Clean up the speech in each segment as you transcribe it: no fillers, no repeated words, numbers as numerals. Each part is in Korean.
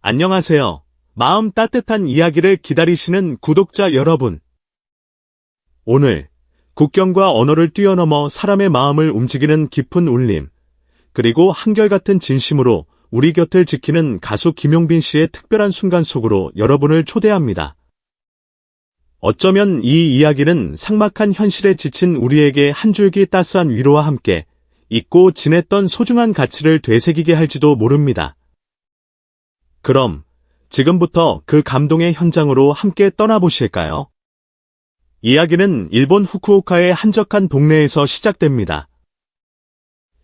안녕하세요. 마음 따뜻한 이야기를 기다리시는 구독자 여러분. 오늘 국경과 언어를 뛰어넘어 사람의 마음을 움직이는 깊은 울림, 그리고 한결같은 진심으로 우리 곁을 지키는 가수 김용빈 씨의 특별한 순간 속으로 여러분을 초대합니다. 어쩌면 이 이야기는 삭막한 현실에 지친 우리에게 한 줄기 따스한 위로와 함께 잊고 지냈던 소중한 가치를 되새기게 할지도 모릅니다. 그럼 지금부터 그 감동의 현장으로 함께 떠나보실까요? 이야기는 일본 후쿠오카의 한적한 동네에서 시작됩니다.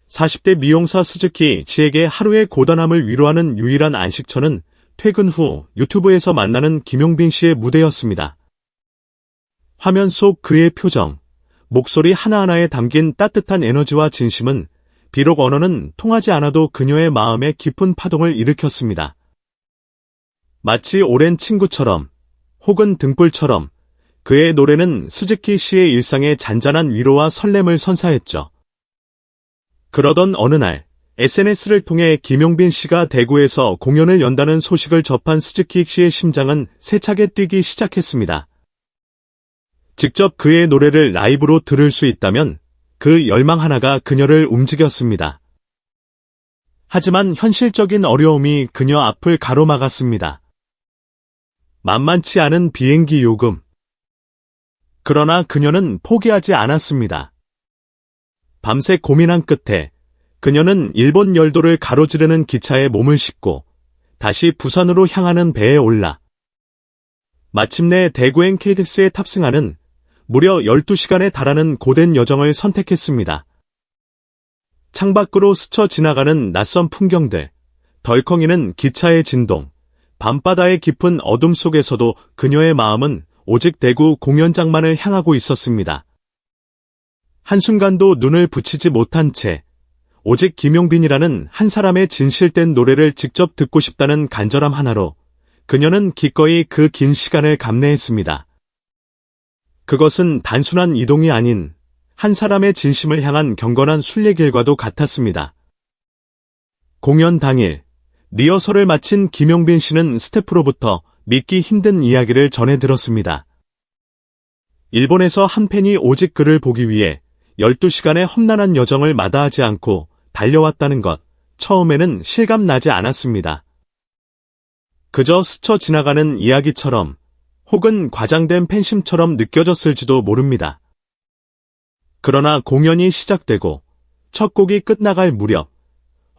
40대 미용사 스즈키 씨에게 하루의 고단함을 위로하는 유일한 안식처는 퇴근 후 유튜브에서 만나는 김용빈 씨의 무대였습니다. 화면 속 그의 표정, 목소리 하나하나에 담긴 따뜻한 에너지와 진심은 비록 언어는 통하지 않아도 그녀의 마음에 깊은 파동을 일으켰습니다. 마치 오랜 친구처럼 혹은 등불처럼 그의 노래는 스즈키 씨의 일상에 잔잔한 위로와 설렘을 선사했죠. 그러던 어느 날 SNS를 통해 김용빈 씨가 대구에서 공연을 연다는 소식을 접한 스즈키 씨의 심장은 세차게 뛰기 시작했습니다. 직접 그의 노래를 라이브로 들을 수 있다면 그 열망 하나가 그녀를 움직였습니다. 하지만 현실적인 어려움이 그녀 앞을 가로막았습니다. 만만치 않은 비행기 요금. 그러나 그녀는 포기하지 않았습니다. 밤새 고민한 끝에 그녀는 일본 열도를 가로지르는 기차에 몸을 싣고 다시 부산으로 향하는 배에 올라 마침내 대구행 KTX에 탑승하는 무려 12시간에 달하는 고된 여정을 선택했습니다. 창밖으로 스쳐 지나가는 낯선 풍경들, 덜컹이는 기차의 진동, 밤바다의 깊은 어둠 속에서도 그녀의 마음은 오직 대구 공연장만을 향하고 있었습니다. 한순간도 눈을 붙이지 못한 채 오직 김용빈이라는 한 사람의 진실된 노래를 직접 듣고 싶다는 간절함 하나로 그녀는 기꺼이 그 긴 시간을 감내했습니다. 그것은 단순한 이동이 아닌 한 사람의 진심을 향한 경건한 순례길과도 같았습니다. 공연 당일, 리허설을 마친 김용빈 씨는 스태프로부터 믿기 힘든 이야기를 전해 들었습니다. 일본에서 한 팬이 오직 그를 보기 위해 12시간의 험난한 여정을 마다하지 않고 달려왔다는 것, 처음에는 실감나지 않았습니다. 그저 스쳐 지나가는 이야기처럼 혹은 과장된 팬심처럼 느껴졌을지도 모릅니다. 그러나 공연이 시작되고 첫 곡이 끝나갈 무렵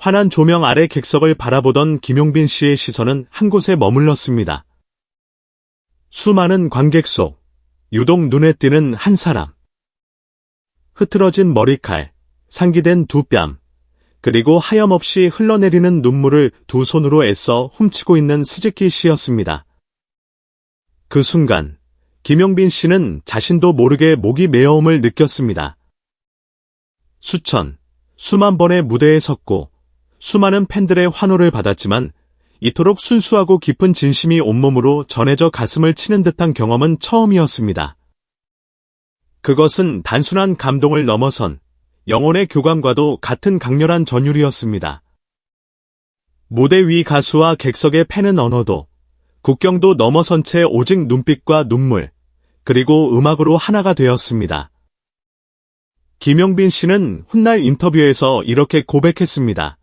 환한 조명 아래 객석을 바라보던 김용빈 씨의 시선은 한 곳에 머물렀습니다. 수많은 관객 속 유독 눈에 띄는 한 사람. 흐트러진 머리칼, 상기된 두 뺨, 그리고 하염없이 흘러내리는 눈물을 두 손으로 애써 훔치고 있는 스즈키 씨였습니다. 그 순간 김용빈 씨는 자신도 모르게 목이 메어옴을 느꼈습니다. 수만 번의 무대에 섰고 수많은 팬들의 환호를 받았지만 이토록 순수하고 깊은 진심이 온몸으로 전해져 가슴을 치는 듯한 경험은 처음이었습니다. 그것은 단순한 감동을 넘어선 영혼의 교감과도 같은 강렬한 전율이었습니다. 무대 위 가수와 객석의 팬은 언어도 국경도 넘어선 채 오직 눈빛과 눈물, 그리고 음악으로 하나가 되었습니다. 김용빈 씨는 훗날 인터뷰에서 이렇게 고백했습니다.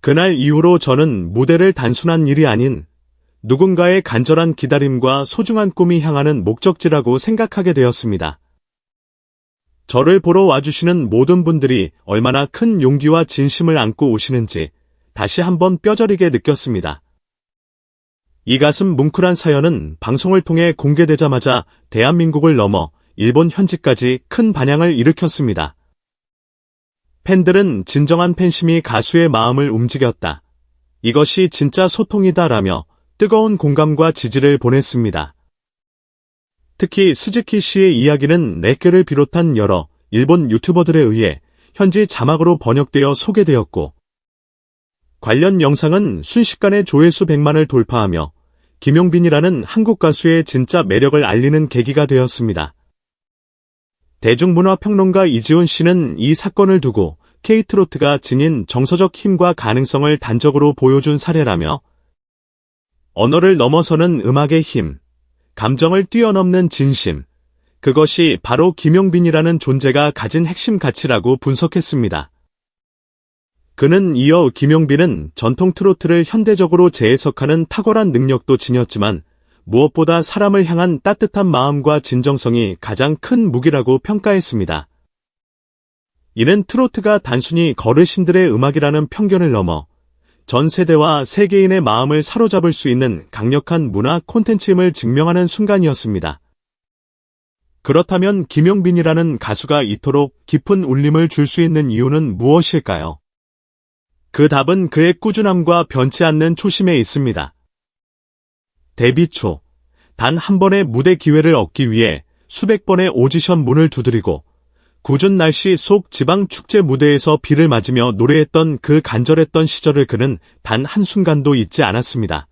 그날 이후로 저는 무대를 단순한 일이 아닌 누군가의 간절한 기다림과 소중한 꿈이 향하는 목적지라고 생각하게 되었습니다. 저를 보러 와주시는 모든 분들이 얼마나 큰 용기와 진심을 안고 오시는지 다시 한번 뼈저리게 느꼈습니다. 이 가슴 뭉클한 사연은 방송을 통해 공개되자마자 대한민국을 넘어 일본 현지까지 큰 반향을 일으켰습니다. 팬들은 진정한 팬심이 가수의 마음을 움직였다. 이것이 진짜 소통이다라며 뜨거운 공감과 지지를 보냈습니다. 특히 스즈키 씨의 이야기는 댓글을 비롯한 여러 일본 유튜버들에 의해 현지 자막으로 번역되어 소개되었고 관련 영상은 순식간에 조회수 100만을 돌파하며 김용빈이라는 한국 가수의 진짜 매력을 알리는 계기가 되었습니다. 대중문화평론가 이지훈 씨는 이 사건을 두고 K트로트가 지닌 정서적 힘과 가능성을 단적으로 보여준 사례라며 언어를 넘어서는 음악의 힘, 감정을 뛰어넘는 진심, 그것이 바로 김용빈이라는 존재가 가진 핵심 가치라고 분석했습니다. 그는 이어 김용빈은 전통 트로트를 현대적으로 재해석하는 탁월한 능력도 지녔지만 무엇보다 사람을 향한 따뜻한 마음과 진정성이 가장 큰 무기라고 평가했습니다. 이는 트로트가 단순히 거르신들의 음악이라는 편견을 넘어 전 세대와 세계인의 마음을 사로잡을 수 있는 강력한 문화 콘텐츠임을 증명하는 순간이었습니다. 그렇다면 김용빈이라는 가수가 이토록 깊은 울림을 줄 수 있는 이유는 무엇일까요? 그 답은 그의 꾸준함과 변치 않는 초심에 있습니다. 데뷔 초, 단 한 번의 무대 기회를 얻기 위해 수백 번의 오디션 문을 두드리고 궂은 날씨 속 지방 축제 무대에서 비를 맞으며 노래했던 그 간절했던 시절을 그는 단 한순간도 잊지 않았습니다.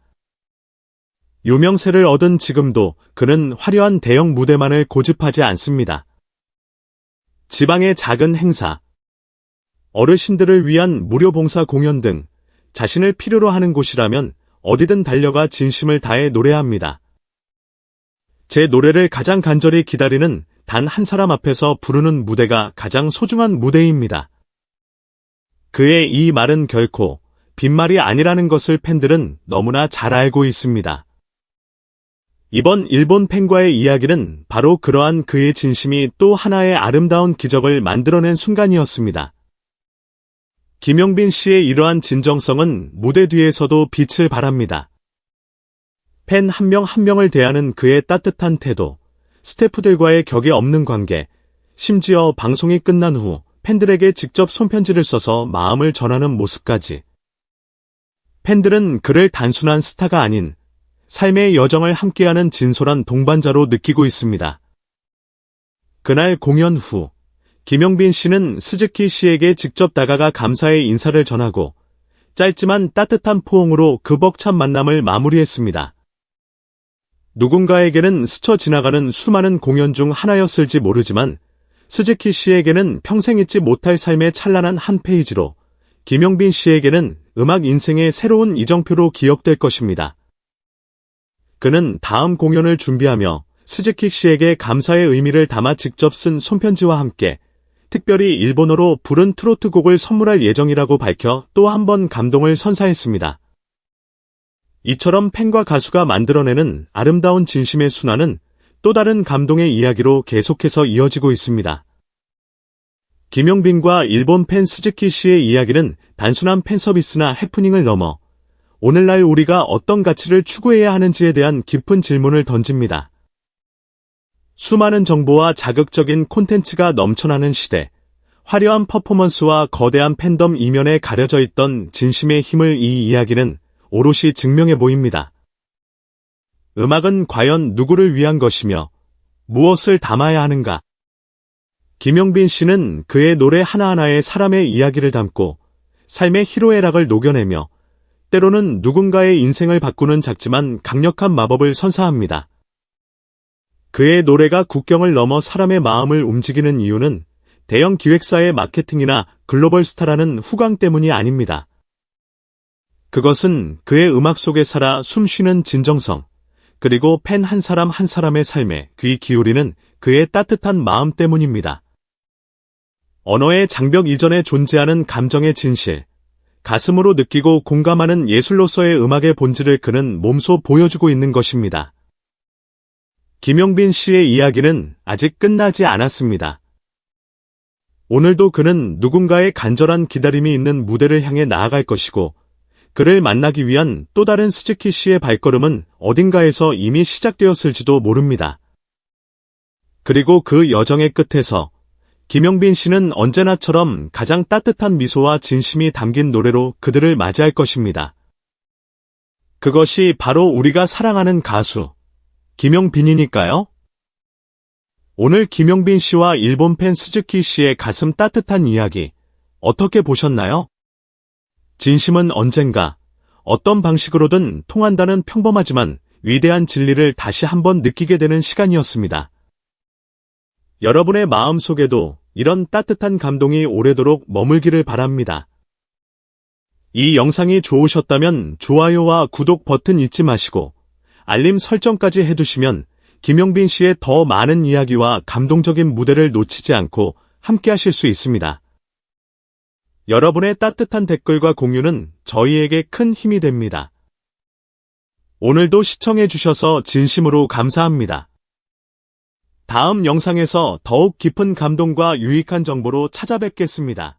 유명세를 얻은 지금도 그는 화려한 대형 무대만을 고집하지 않습니다. 지방의 작은 행사, 어르신들을 위한 무료 봉사 공연 등 자신을 필요로 하는 곳이라면 어디든 달려가 진심을 다해 노래합니다. 제 노래를 가장 간절히 기다리는 단 한 사람 앞에서 부르는 무대가 가장 소중한 무대입니다. 그의 이 말은 결코 빈말이 아니라는 것을 팬들은 너무나 잘 알고 있습니다. 이번 일본 팬과의 이야기는 바로 그러한 그의 진심이 또 하나의 아름다운 기적을 만들어낸 순간이었습니다. 김용빈 씨의 이러한 진정성은 무대 뒤에서도 빛을 발합니다. 팬 한 명 한 명을 대하는 그의 따뜻한 태도, 스태프들과의 격이 없는 관계, 심지어 방송이 끝난 후 팬들에게 직접 손편지를 써서 마음을 전하는 모습까지. 팬들은 그를 단순한 스타가 아닌 삶의 여정을 함께하는 진솔한 동반자로 느끼고 있습니다. 그날 공연 후 김용빈 씨는 스즈키 씨에게 직접 다가가 감사의 인사를 전하고 짧지만 따뜻한 포옹으로 그 벅찬 만남을 마무리했습니다. 누군가에게는 스쳐 지나가는 수많은 공연 중 하나였을지 모르지만 스즈키 씨에게는 평생 잊지 못할 삶의 찬란한 한 페이지로, 김용빈 씨에게는 음악 인생의 새로운 이정표로 기억될 것입니다. 그는 다음 공연을 준비하며 스즈키 씨에게 감사의 의미를 담아 직접 쓴 손편지와 함께 특별히 일본어로 부른 트로트 곡을 선물할 예정이라고 밝혀 또 한 번 감동을 선사했습니다. 이처럼 팬과 가수가 만들어내는 아름다운 진심의 순환은 또 다른 감동의 이야기로 계속해서 이어지고 있습니다. 김용빈과 일본 팬 스즈키 씨의 이야기는 단순한 팬 서비스나 해프닝을 넘어 오늘날 우리가 어떤 가치를 추구해야 하는지에 대한 깊은 질문을 던집니다. 수많은 정보와 자극적인 콘텐츠가 넘쳐나는 시대, 화려한 퍼포먼스와 거대한 팬덤 이면에 가려져 있던 진심의 힘을 이 이야기는 오롯이 증명해 보입니다. 음악은 과연 누구를 위한 것이며 무엇을 담아야 하는가? 김용빈 씨는 그의 노래 하나하나에 사람의 이야기를 담고 삶의 희로애락을 녹여내며 때로는 누군가의 인생을 바꾸는 작지만 강력한 마법을 선사합니다. 그의 노래가 국경을 넘어 사람의 마음을 움직이는 이유는 대형 기획사의 마케팅이나 글로벌 스타라는 후광 때문이 아닙니다. 그것은 그의 음악 속에 살아 숨쉬는 진정성, 그리고 팬 한 사람 한 사람의 삶에 귀 기울이는 그의 따뜻한 마음 때문입니다. 언어의 장벽 이전에 존재하는 감정의 진실, 가슴으로 느끼고 공감하는 예술로서의 음악의 본질을 그는 몸소 보여주고 있는 것입니다. 김용빈 씨의 이야기는 아직 끝나지 않았습니다. 오늘도 그는 누군가의 간절한 기다림이 있는 무대를 향해 나아갈 것이고, 그를 만나기 위한 또 다른 스즈키 씨의 발걸음은 어딘가에서 이미 시작되었을지도 모릅니다. 그리고 그 여정의 끝에서 김용빈 씨는 언제나처럼 가장 따뜻한 미소와 진심이 담긴 노래로 그들을 맞이할 것입니다. 그것이 바로 우리가 사랑하는 가수, 김용빈이니까요. 오늘 김용빈 씨와 일본 팬 스즈키 씨의 가슴 따뜻한 이야기, 어떻게 보셨나요? 진심은 언젠가 어떤 방식으로든 통한다는 평범하지만 위대한 진리를 다시 한번 느끼게 되는 시간이었습니다. 여러분의 마음속에도 이런 따뜻한 감동이 오래도록 머물기를 바랍니다. 이 영상이 좋으셨다면 좋아요와 구독 버튼 잊지 마시고 알림 설정까지 해두시면 김용빈 씨의 더 많은 이야기와 감동적인 무대를 놓치지 않고 함께 하실 수 있습니다. 여러분의 따뜻한 댓글과 공유는 저희에게 큰 힘이 됩니다. 오늘도 시청해 주셔서 진심으로 감사합니다. 다음 영상에서 더욱 깊은 감동과 유익한 정보로 찾아뵙겠습니다.